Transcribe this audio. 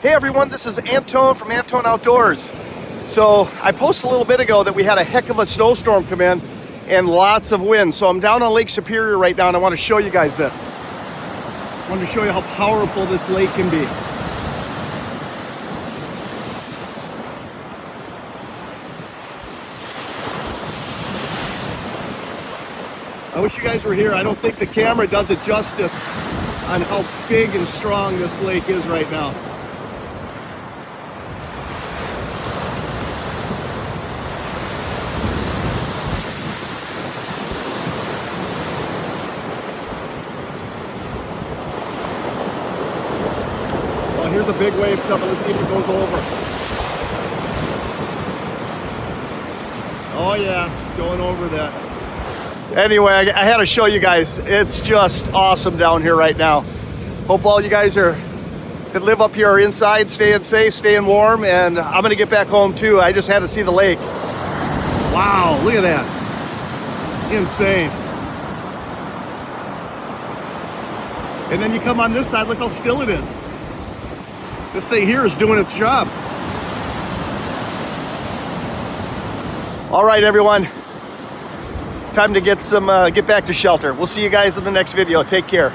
Hey everyone, this is Antone from Antone Outdoors. So I posted a little bit ago that we had a heck of a snowstorm come in and lots of wind. So I'm down on Lake Superior right now and I want to show you guys this. I want to show you how powerful this lake can be. I wish you guys were here. I don't think the camera does it justice on how big and strong this lake is right now. Well, here's a big wave coming. Let's see if it goes over. Oh yeah, it's going over that. Anyway, I had to show you guys. It's just awesome down here right now. Hope all you guys that live up here are inside, staying safe, staying warm, and I'm gonna get back home too. I just had to see the lake. Wow, look at that. Insane. And then you come on this side, look how still it is. This thing here is doing its job. All right, everyone. Time to get back to shelter. We'll see you guys in the next video. Take care.